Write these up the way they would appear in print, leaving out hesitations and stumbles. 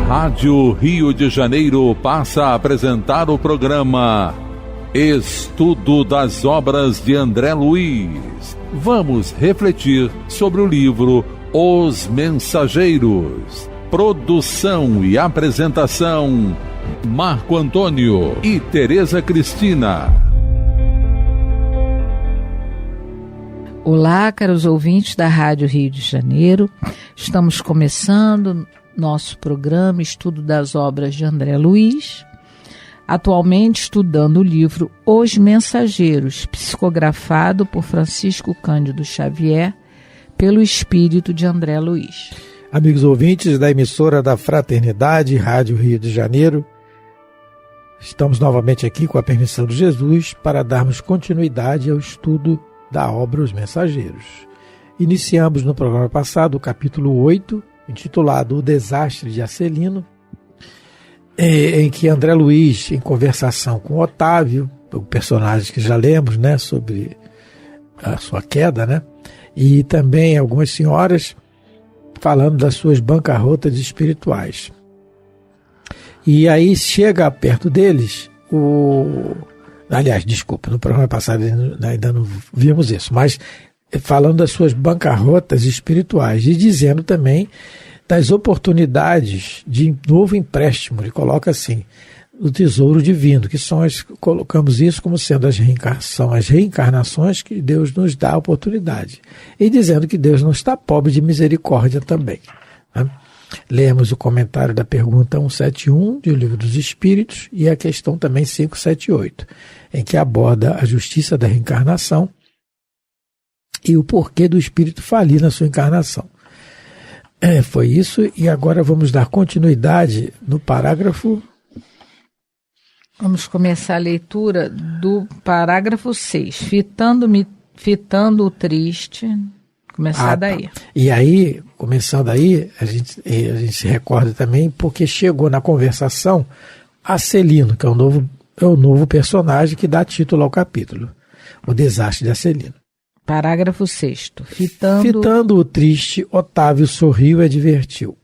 Rádio Rio de Janeiro passa a apresentar o programa Estudo das Obras de André Luiz. Vamos refletir sobre o livro Os Mensageiros. Produção e apresentação, Marco Antônio e Tereza Cristina. Olá, caros ouvintes da Rádio Rio de Janeiro. Estamos começando nosso programa Estudo das Obras de André Luiz, atualmente estudando o livro Os Mensageiros, psicografado por Francisco Cândido Xavier, pelo espírito de André Luiz. Amigos ouvintes da emissora da Fraternidade, Rádio Rio de Janeiro, estamos novamente aqui com a permissão de Jesus para darmos continuidade ao estudo da obra Os Mensageiros. Iniciamos no programa passado o capítulo 8, intitulado O Desastre de Acelino, em que André Luiz, em conversação com Otávio, o personagem que já lemos, né, sobre a sua queda, e também algumas senhoras falando das suas bancarrotas espirituais. E aí chega perto deles no programa passado ainda não vimos isso, mas falando das suas bancarrotas espirituais e dizendo também das oportunidades de novo empréstimo. Ele coloca assim, o tesouro divino, que colocamos isso como sendo as reencarnações que Deus nos dá a oportunidade. E dizendo que Deus não está pobre de misericórdia também. Lemos o comentário da pergunta 171 do Livro dos Espíritos e a questão também 578, em que aborda a justiça da reencarnação e o porquê do espírito falir na sua encarnação. Foi isso, e agora vamos dar continuidade no parágrafo. Vamos começar a leitura do parágrafo 6, fitando o triste, começar daí. E aí, começando aí, a gente se recorda também porque chegou na conversação Acelino, que é o novo personagem que dá título ao capítulo, O Desastre de Acelino. Parágrafo 6. Fitando o triste, Otávio sorriu e advertiu.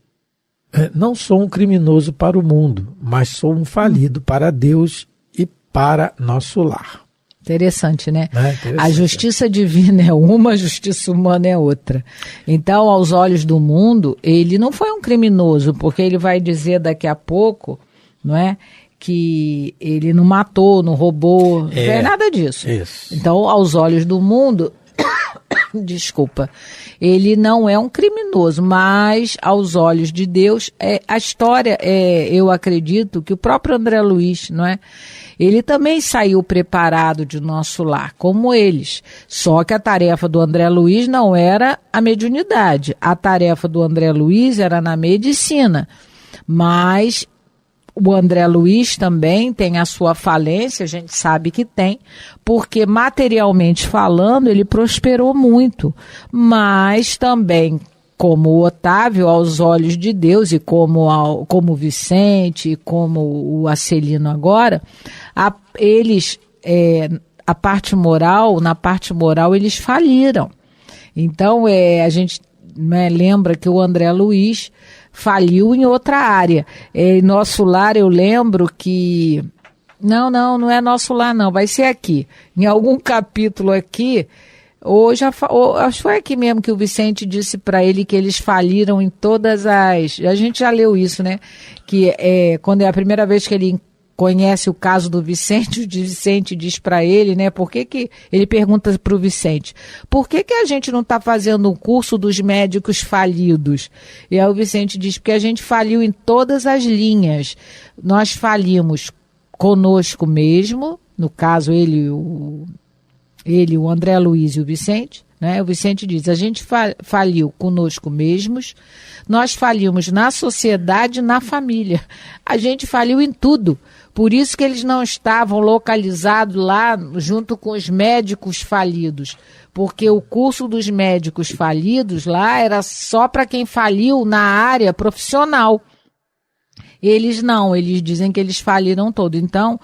Não sou um criminoso para o mundo, mas sou um falido para Deus e para nosso lar. Interessante, né? A justiça divina é uma, a justiça humana é outra. Então, aos olhos do mundo, ele não foi um criminoso, porque ele vai dizer daqui a pouco, não é? Que ele não matou, não roubou, não é nada disso. Isso. Então, aos olhos do mundo, ele não é um criminoso, mas aos olhos de Deus, a história eu acredito que o próprio André Luiz, não é? Ele também saiu preparado de nosso lar, como eles. Só que a tarefa do André Luiz não era a mediunidade. A tarefa do André Luiz era na medicina. Mas o André Luiz também tem a sua falência, a gente sabe que tem, porque materialmente falando ele prosperou muito, mas também, como o Otávio, aos olhos de Deus, e como o Vicente, e como o Acelino agora, na parte moral eles faliram. Então a gente lembra que o André Luiz faliu em outra área. Em nosso lar eu lembro que... Não é nosso lar não, vai ser aqui. Em algum capítulo aqui, acho que foi aqui mesmo que o Vicente disse para ele que eles faliram em todas as... A gente já leu isso, né? Que quando é a primeira vez que ele conhece o caso do Vicente, o Vicente diz para ele, né? Ele pergunta para o Vicente, por que a gente não está fazendo um curso dos médicos falidos? E aí o Vicente diz, porque a gente faliu em todas as linhas. Nós falimos conosco mesmo, no caso ele, o André Luiz e o Vicente, né? O Vicente diz, a gente faliu conosco mesmos, nós falimos na sociedade e na família. A gente faliu em tudo. Por isso que eles não estavam localizados lá junto com os médicos falidos. Porque o curso dos médicos falidos lá era só para quem faliu na área profissional. Eles não, eles dizem que eles faliram todo. Então,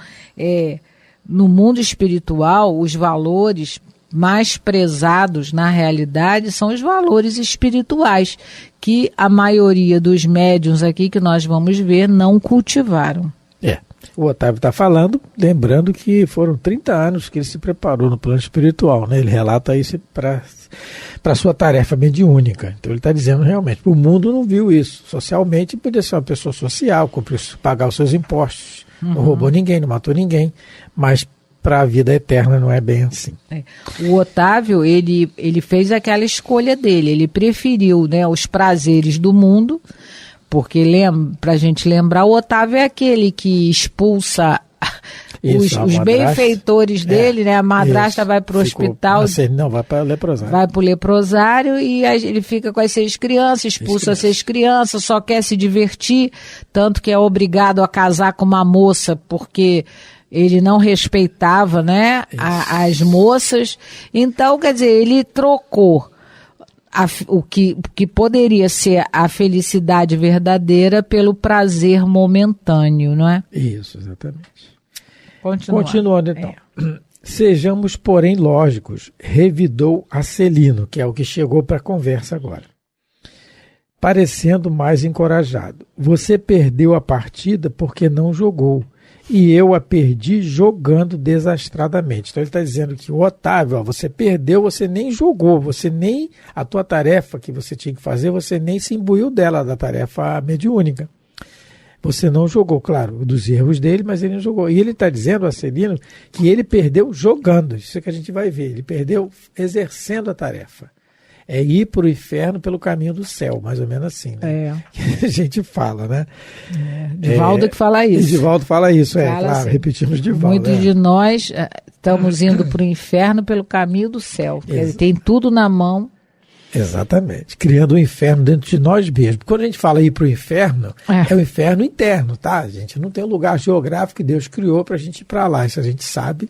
no mundo espiritual, os valores mais prezados na realidade são os valores espirituais, que a maioria dos médiuns aqui que nós vamos ver não cultivaram. O Otávio está falando, lembrando que foram 30 anos que ele se preparou no plano espiritual, né? Ele relata isso para a sua tarefa mediúnica. Então ele está dizendo realmente, o mundo não viu isso. Socialmente podia ser uma pessoa social, pagar os seus impostos, não roubou ninguém, não matou ninguém, mas para a vida eterna não é bem assim. O Otávio, ele fez aquela escolha dele, ele preferiu, né, os prazeres do mundo, porque para a gente lembrar, o Otávio é aquele que expulsa os benfeitores dele, né? A madrasta vai para o hospital. Não, vai para o leprosário. Vai para o leprosário e ele fica com as 6 crianças, expulsa as 6 crianças, só quer se divertir, tanto que é obrigado a casar com uma moça, porque ele não respeitava, né, as moças. Então, quer dizer, ele trocou o que poderia ser a felicidade verdadeira pelo prazer momentâneo, não é? Isso, exatamente. Continuando então. Sejamos, porém, lógicos, revidou Acelino, que é o que chegou para a conversa agora, parecendo mais encorajado. Você perdeu a partida porque não jogou, e eu a perdi jogando desastradamente. Então ele está dizendo que o Otávio, você perdeu, você nem jogou, você nem, a tua tarefa que você tinha que fazer, você nem se imbuiu dela, da tarefa mediúnica. Você não jogou, claro, dos erros dele, mas ele não jogou. E ele está dizendo, Acelino, que ele perdeu jogando. Isso é que a gente vai ver. Ele perdeu exercendo a tarefa. É ir para o inferno pelo caminho do céu, mais ou menos assim, né? Que a gente fala, né? Divaldo que fala isso. Divaldo fala isso, fala claro, assim, repetimos Divaldo. Muitos de nós estamos indo para o inferno pelo caminho do céu. Ele tem tudo na mão. Exatamente, criando um inferno dentro de nós mesmos. Quando a gente fala ir para o inferno, é o inferno interno, tá? A gente não tem um lugar geográfico que Deus criou para a gente ir para lá, isso a gente sabe,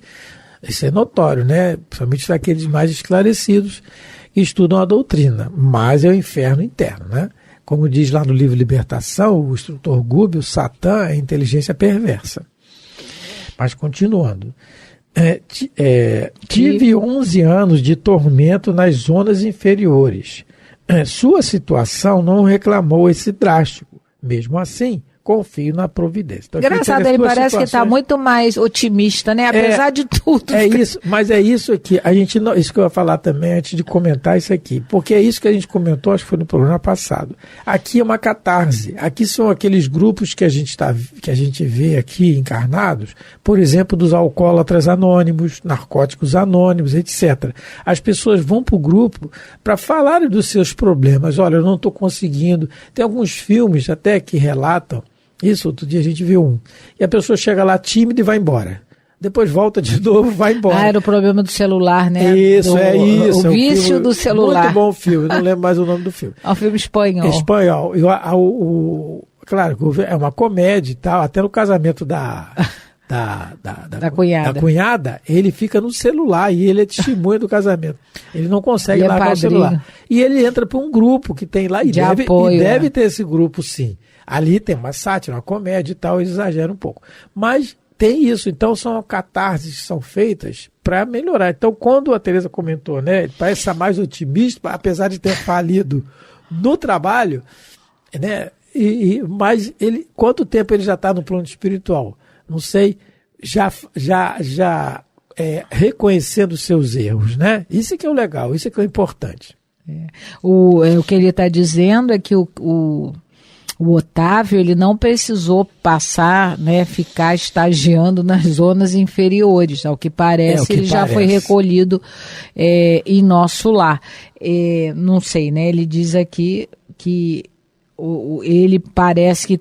isso é notório, né? Principalmente para aqueles mais esclarecidos que estudam a doutrina, mas é o inferno interno, né? Como diz lá no livro Libertação, o instrutor Gubbio, Satã é inteligência perversa. Mas continuando. Tive 11 anos de tormento nas zonas inferiores. Sua situação não reclamou esse drástico. Mesmo assim, confio na providência. Então, engraçado, ele parece que está muito mais otimista, né? Apesar de tudo. Isso, mas é isso aqui. Isso que eu ia falar também antes de comentar isso aqui. Porque é isso que a gente comentou, acho que foi no programa passado. Aqui é uma catarse. Aqui são aqueles grupos que a gente vê aqui encarnados, por exemplo, dos alcoólatras anônimos, narcóticos anônimos, etc. As pessoas vão para o grupo para falarem dos seus problemas. Olha, eu não estou conseguindo. Tem alguns filmes até que relatam isso. Outro dia a gente viu um. E a pessoa chega lá tímida e vai embora. Depois volta de novo, vai embora. Era o problema do celular, né? Isso, O vício filme, do celular. Muito bom filme, não lembro mais o nome do filme. É um filme espanhol. Espanhol. Claro, é uma comédia e tal, até no casamento da cunhada, ele fica no celular e ele é testemunha do casamento. Ele não consegue largar o celular. E ele entra para um grupo que tem lá, e deve ter esse grupo, sim. Ali tem uma sátira, uma comédia e tal, eles exageram um pouco. Mas tem isso, então são catarses que são feitas para melhorar. Então, quando a Tereza comentou, né, ele parece estar mais otimista, apesar de ter falido no trabalho, né, mas quanto tempo ele já está no plano espiritual? Não sei, já reconhecendo seus erros, né? Isso que é o legal, isso que é o importante. O que ele está dizendo é que o Otávio, ele não precisou passar, né, ficar estagiando nas zonas inferiores, ao que parece, ele já foi recolhido em nosso lar. Não sei, né, ele diz aqui que ele parece que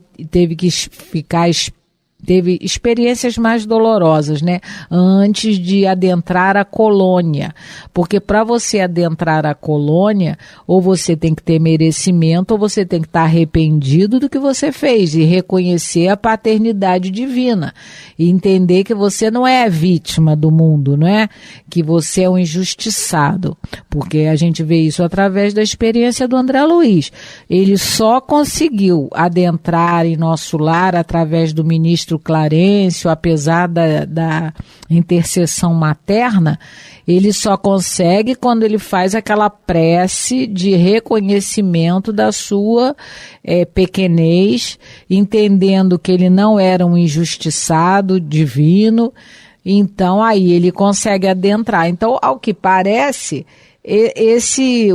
teve experiências mais dolorosas, né? Antes de adentrar a colônia. Porque para você adentrar a colônia, ou você tem que ter merecimento, ou você tem que estar arrependido do que você fez e reconhecer a paternidade divina. E entender que você não é vítima do mundo, não é? Que você é um injustiçado. Porque a gente vê isso através da experiência do André Luiz. Ele só conseguiu adentrar em nosso lar através do ministro ministro Clarencio, apesar da intercessão materna, ele só consegue quando ele faz aquela prece de reconhecimento da sua pequenez, entendendo que ele não era um injustiçado divino. Então aí ele consegue adentrar. Então, ao que parece,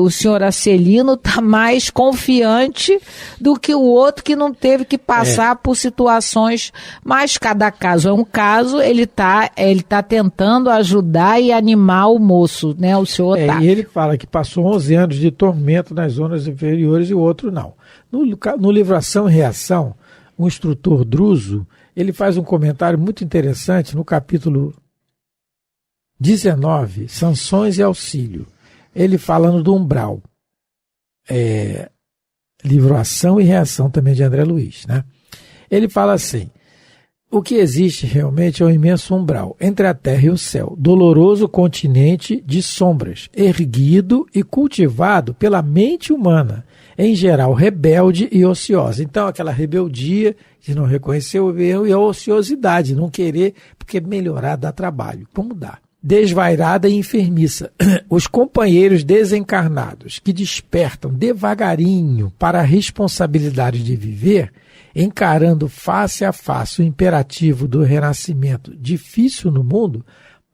o senhor Acelino está mais confiante do que o outro que não teve que passar por situações, mas cada caso é um caso. Ele tá tentando ajudar e animar o moço, né, o senhor Otávio. E ele fala que passou 11 anos de tormento nas zonas inferiores e o outro não. No livro Ação e Reação, o instrutor Druso, ele faz um comentário muito interessante no capítulo 19, Sanções e Auxílio. Ele falando do umbral. Livro Ação e Reação também de André Luiz, né? Ele fala assim: o que existe realmente é um imenso umbral entre a terra e o céu, doloroso continente de sombras, erguido e cultivado pela mente humana, em geral rebelde e ociosa. Então, aquela rebeldia de não reconhecer o erro e a ociosidade, não querer, porque melhorar dá trabalho. Como dá? Desvairada e enfermiça. Os companheiros desencarnados que despertam devagarinho para a responsabilidade de viver, encarando face a face o imperativo do renascimento difícil no mundo,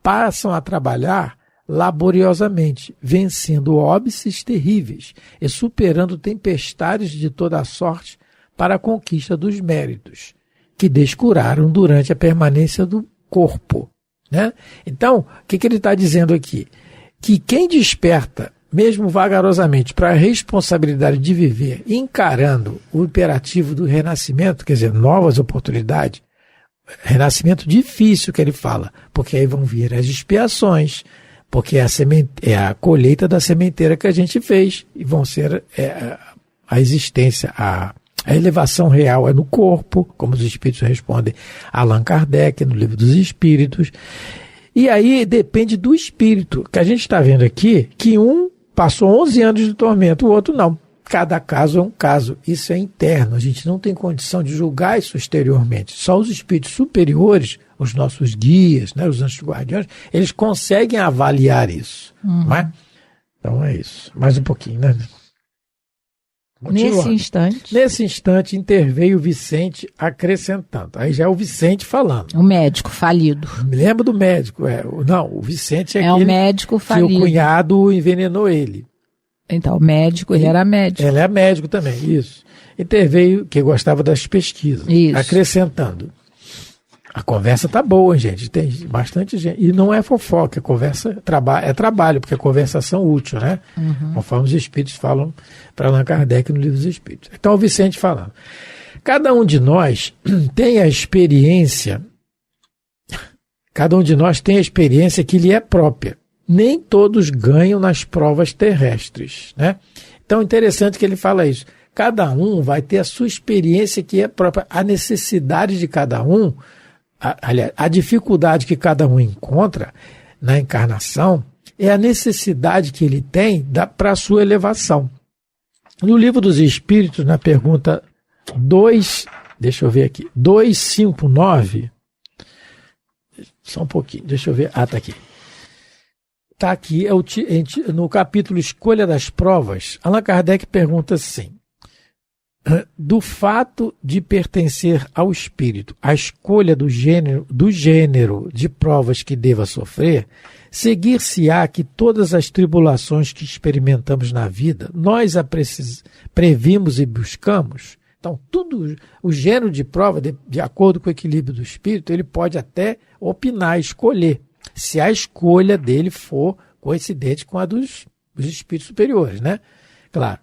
passam a trabalhar laboriosamente, vencendo óbices terríveis e superando tempestades de toda a sorte para a conquista dos méritos que descuraram durante a permanência do corpo. Né? Então, o que ele está dizendo aqui? Que quem desperta, mesmo vagarosamente, para a responsabilidade de viver, encarando o imperativo do renascimento, quer dizer, novas oportunidades, renascimento difícil que ele fala, porque aí vão vir as expiações, porque é a colheita da sementeira que a gente fez, e vão ser a existência, a elevação real é no corpo, como os espíritos respondem a Allan Kardec, no Livro dos Espíritos. E aí depende do espírito, que a gente está vendo aqui, que um passou 11 anos de tormento, o outro não. Cada caso é um caso, isso é interno, a gente não tem condição de julgar isso exteriormente. Só os espíritos superiores, os nossos guias, né, os anjos guardiões, eles conseguem avaliar isso. Não é? Então é isso. Mais um pouquinho, né? Nesse instante interveio o Vicente acrescentando. Aí já é o Vicente falando. O médico falido. Me lembro do médico. O Vicente é aquele o médico falido. Que o cunhado envenenou ele. Então, o médico, ele era médico. Ele é médico também, isso. Interveio, que gostava das pesquisas. Isso. Acrescentando. A conversa tá boa, gente. Tem bastante gente. E não é fofoca, a conversa é trabalho, porque é conversação útil, né? Conforme os espíritos falam para Allan Kardec no Livro dos Espíritos. Então, o Vicente falando. Cada um de nós tem a experiência que lhe é própria. Nem todos ganham nas provas terrestres, né? Então, interessante que ele fala isso. Cada um vai ter a sua experiência que é própria. A necessidade de cada um, a dificuldade que cada um encontra na encarnação é a necessidade que ele tem para a sua elevação. No Livro dos Espíritos, na pergunta 259, só um pouquinho, deixa eu ver, está aqui. Está aqui, no capítulo Escolha das Provas, Allan Kardec pergunta assim: do fato de pertencer ao espírito, a escolha do gênero de provas que deva sofrer, seguir-se-á que todas as tribulações que experimentamos na vida, nós a previmos e buscamos? Então, tudo, o gênero de prova, de acordo com o equilíbrio do espírito, ele pode até opinar, escolher, se a escolha dele for coincidente com a dos espíritos superiores, né? Claro.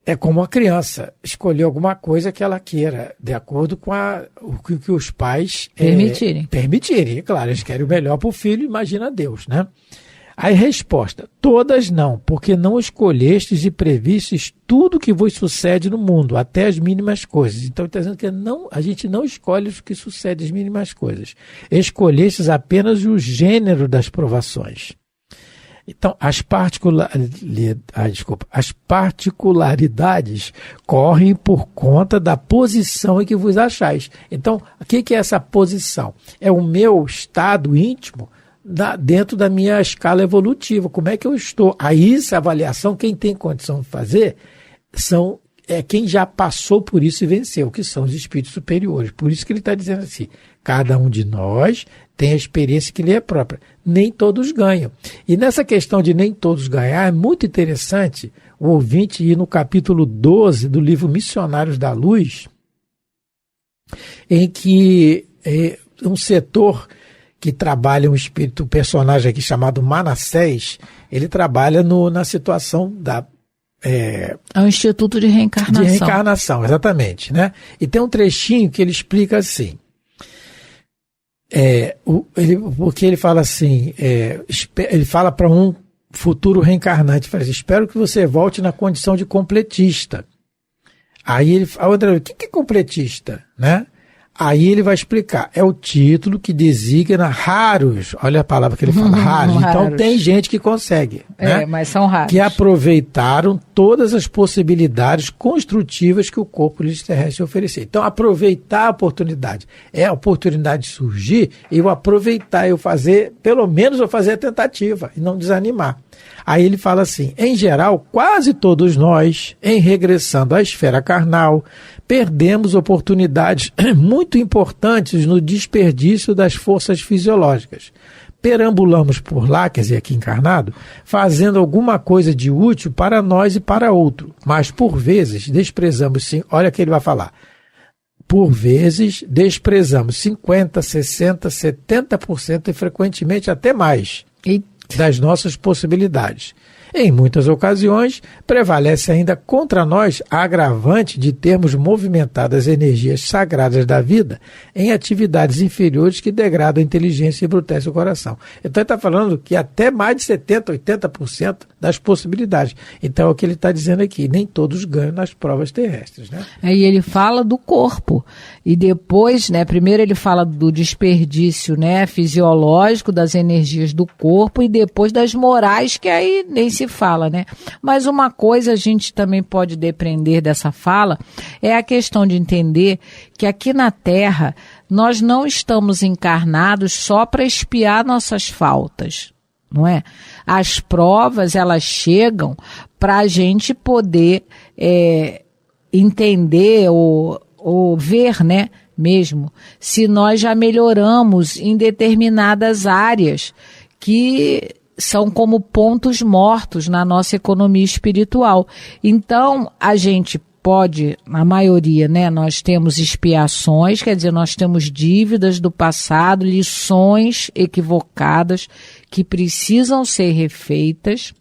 É como a criança escolher alguma coisa que ela queira, de acordo com o que os pais permitirem. Claro, eles querem o melhor para o filho, imagina Deus, né? Aí resposta: todas não, porque não escolhestes e previstes tudo que vos sucede no mundo, até as mínimas coisas. Então está dizendo que a gente não escolhe o que sucede, as mínimas coisas. Escolhestes apenas o gênero das provações. Então, as particularidades correm por conta da posição em que vos achais. Então, o que é essa posição? É o meu estado íntimo dentro da minha escala evolutiva. Como é que eu estou? Aí, essa avaliação, quem tem condição de fazer é quem já passou por isso e venceu, que são os espíritos superiores. Por isso que ele está dizendo assim, cada um de nós tem a experiência que lhe é própria. Nem todos ganham. E nessa questão de nem todos ganhar, é muito interessante o ouvinte ir no capítulo 12 do livro Missionários da Luz, em que um setor que trabalha um personagem aqui chamado Manassés, ele trabalha na situação é o Instituto de Reencarnação. De reencarnação, exatamente. Né? E tem um trechinho que ele explica assim, porque ele fala assim, ele fala para um futuro reencarnante, fala assim, espero que você volte na condição de completista. Aí ele fala, o que é completista? Né? Aí ele vai explicar, é o título que designa raros, olha a palavra que ele fala, raros. Então tem gente que consegue, né? Mas são raros. Que aproveitaram todas as possibilidades construtivas que o corpo terrestre oferecia. Então aproveitar a oportunidade, a oportunidade de surgir, eu aproveitar, pelo menos eu fazer a tentativa e não desanimar. Aí ele fala assim, em geral, quase todos nós, em regressando à esfera carnal, perdemos oportunidades muito importantes no desperdício das forças fisiológicas. Perambulamos por lá, quer dizer, aqui encarnado, fazendo alguma coisa de útil para nós e para outro. Mas, por vezes, desprezamos, sim, olha o que ele vai falar, por vezes, desprezamos 50%, 60%, 70% e frequentemente até mais das nossas possibilidades. Em muitas ocasiões, prevalece ainda contra nós a agravante de termos movimentado as energias sagradas da vida em atividades inferiores que degradam a inteligência e embrutecem o coração. Então ele está falando que até mais de 70%, 80% das possibilidades. Então é o que ele está dizendo aqui, nem todos ganham nas provas terrestres. Né? E ele fala do corpo. E depois, né, primeiro ele fala do desperdício, né, fisiológico das energias do corpo e depois das morais, que aí nem se fala, né? Mas uma coisa a gente também pode depreender dessa fala é a questão de entender que aqui na Terra nós não estamos encarnados só para expiar nossas faltas, não é? As provas, elas chegam para a gente poder entender ou ver, né, mesmo, se nós já melhoramos em determinadas áreas que são como pontos mortos na nossa economia espiritual. Então, a gente pode, na maioria, né, nós temos expiações, quer dizer, nós temos dívidas do passado, lições equivocadas que precisam ser refeitas,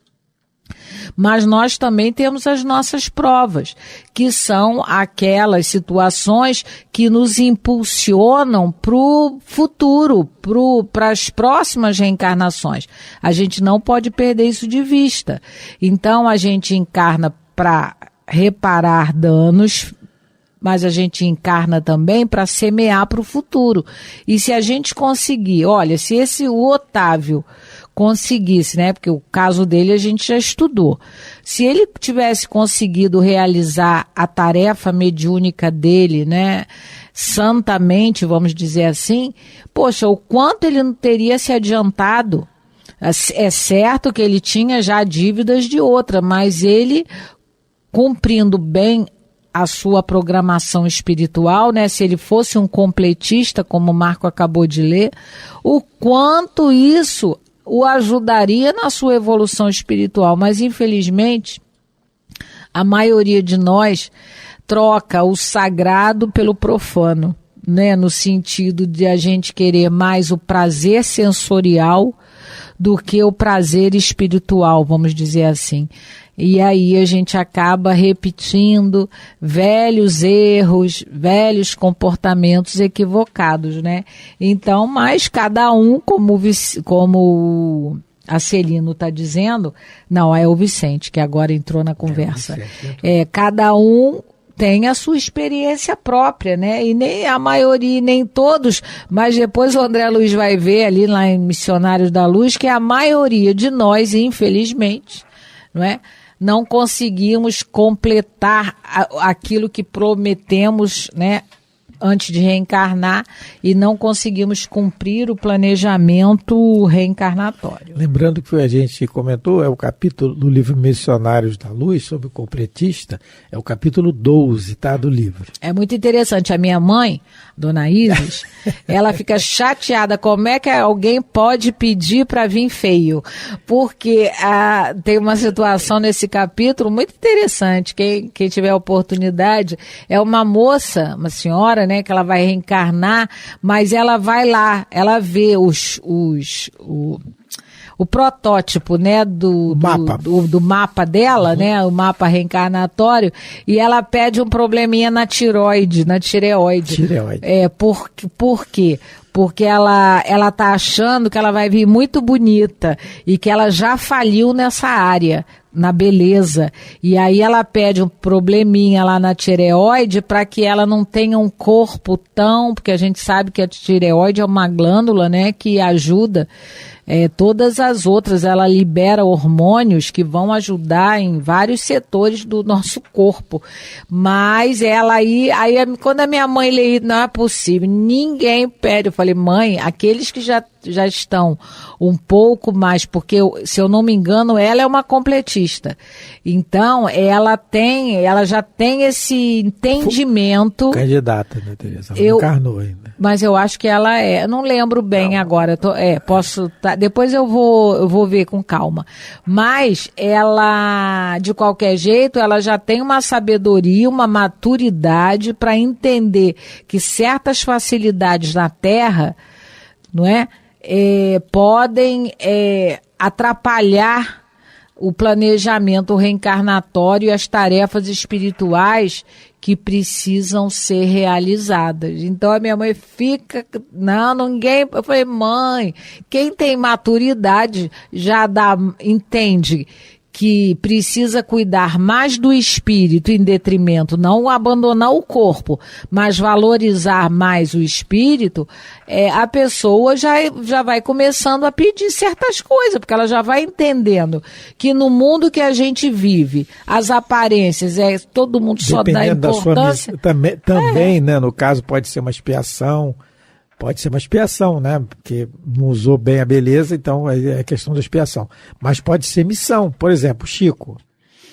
mas nós também temos as nossas provas, que são aquelas situações que nos impulsionam para o futuro, para as próximas reencarnações. A gente não pode perder isso de vista. Então a gente encarna para reparar danos, mas a gente encarna também para semear para o futuro. E se a gente conseguir, olha, se o Otávio conseguisse, né, porque o caso dele a gente já estudou, se ele tivesse conseguido realizar a tarefa mediúnica dele, né, santamente, vamos dizer assim, poxa, o quanto ele não teria se adiantado. É certo que ele tinha já dívidas de outra, mas ele, cumprindo bem a sua programação espiritual, né? Se ele fosse um completista, como o Marco acabou de ler, o quanto isso o ajudaria na sua evolução espiritual. Mas, infelizmente, a maioria de nós troca o sagrado pelo profano, né? No sentido de a gente querer mais o prazer sensorial do que o prazer espiritual, vamos dizer assim. E aí a gente acaba repetindo velhos erros, velhos comportamentos equivocados, né? Então, mas cada um, como a Celino está dizendo, não, é o Vicente, que agora entrou na conversa. Cada um tem a sua experiência própria, né? E nem a maioria, nem todos, mas depois o André Luiz vai ver ali lá em Missionários da Luz que a maioria de nós, infelizmente, não é? Não conseguimos completar aquilo que prometemos, né? Antes de reencarnar, e não conseguimos cumprir o planejamento reencarnatório. Lembrando que a gente comentou, é o capítulo do livro Missionários da Luz, sobre o completista, é o capítulo 12, tá, do livro. É muito interessante. A minha mãe, Dona Isis, ela fica chateada. Como é que alguém pode pedir para vir feio? Porque tem uma situação nesse capítulo muito interessante. Quem tiver a oportunidade, é uma moça, uma senhora, né, que ela vai reencarnar, mas ela vai lá, ela vê o protótipo, né, do mapa dela, né, o mapa reencarnatório, e ela pede um probleminha na tireoide. Por quê? Porque ela tá achando que ela vai vir muito bonita e que ela já faliu nessa área, na beleza. E aí ela pede um probleminha lá na tireoide para que ela não tenha um corpo porque a gente sabe que a tireoide é uma glândula, né, que ajuda todas as outras, ela libera hormônios que vão ajudar em vários setores do nosso corpo. Mas ela aí quando a minha mãe lê, não é possível, ninguém pede. Eu falei, mãe, aqueles que já estão um pouco mais, porque, se eu não me engano, ela é uma completista. Então, ela já tem esse entendimento. Candidata, né, Tereza? Ela não encarnou ainda. Mas eu acho que ela é. Eu não lembro bem agora. Posso. Depois eu vou ver com calma. Mas ela, de qualquer jeito, ela já tem uma sabedoria, uma maturidade para entender que certas facilidades na Terra, não é? Podem atrapalhar o planejamento reencarnatório e as tarefas espirituais que precisam ser realizadas. Então a minha mãe fica, ninguém. Eu falei, mãe, quem tem maturidade já entende que precisa cuidar mais do espírito em detrimento, não abandonar o corpo, mas valorizar mais o espírito, a pessoa já vai começando a pedir certas coisas, porque ela já vai entendendo que no mundo que a gente vive, as aparências, todo mundo só dá importância. Também, né, no caso, pode ser uma expiação. Pode ser uma expiação, né? Porque não usou bem a beleza, então é questão da expiação. Mas pode ser missão. Por exemplo, o Chico.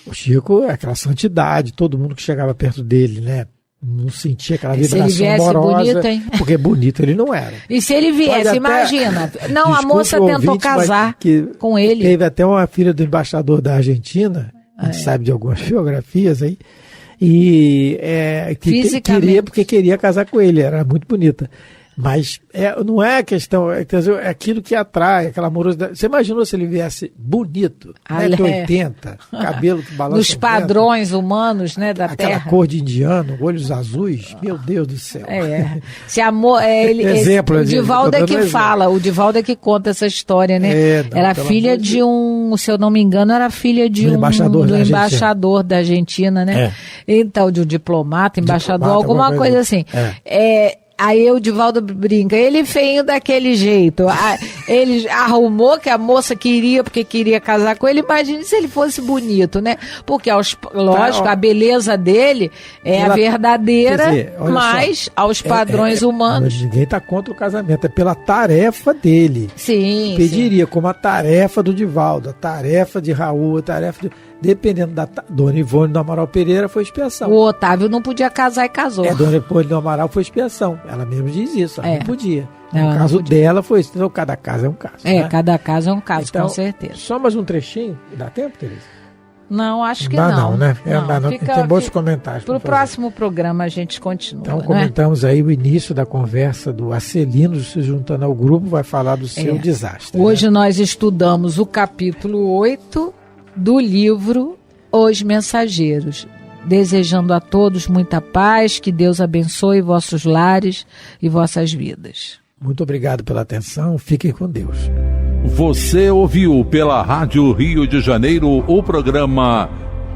O Chico é aquela santidade, todo mundo que chegava perto dele, né? Não sentia aquela vibração amorosa. Bonito, hein? Porque bonito ele não era. E se ele viesse, imagina. Não, a moça tentou casar com ele. Teve até uma filha do embaixador da Argentina, a gente sabe de algumas biografias aí, e porque queria casar com ele, era muito bonita. Mas não é a questão, é aquilo que atrai, aquela amorosidade. Você imaginou se ele viesse bonito, 1,80 m, cabelo que balança nos padrões humanos, né, da Terra. Aquela cor de indiano, olhos azuis, meu Deus do céu. Se amor, exemplo, o Divaldo é que fala, o Divaldo é que conta essa história, né? Era filha de se eu não me engano, era filha de do embaixador da Argentina, né? Então, de um diplomata, alguma coisa assim. Aí o Divaldo brinca, ele feio daquele jeito, ele arrumou que a moça queria, porque queria casar com ele. Imagine se ele fosse bonito, né? Porque, lógico, a beleza dele a verdadeira, mas aos padrões humanos. Ninguém está contra o casamento, é pela tarefa dele. Sim. Pediria como a tarefa do Divaldo, a tarefa de Raul, a tarefa de... Dependendo da Dona Ivone do Amaral Pereira, foi expiação. O Otávio não podia casar e casou. Dona Ivone do Amaral foi expiação. Ela mesmo diz isso, ela não podia. No caso dela foi isso. Então, cada caso é um caso. Né? Cada caso é um caso, então, com certeza. Só mais um trechinho? Dá tempo, Tereza? Não, acho que não. Não, né? Tem bons comentários. Para o próximo programa a gente continua. Então, comentamos aí o início da conversa do Acelino se juntando ao grupo, vai falar do seu desastre. Hoje nós estudamos o capítulo 8 do livro Os Mensageiros, desejando a todos muita paz, que Deus abençoe vossos lares e vossas vidas. Muito obrigado pela atenção, fiquem com Deus. Você ouviu pela Rádio Rio de Janeiro o programa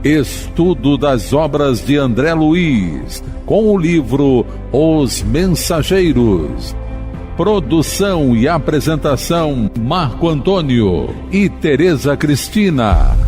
Estudo das obras de André Luiz, com o livro Os Mensageiros. Produção e apresentação: Marco Antônio e Tereza Cristina.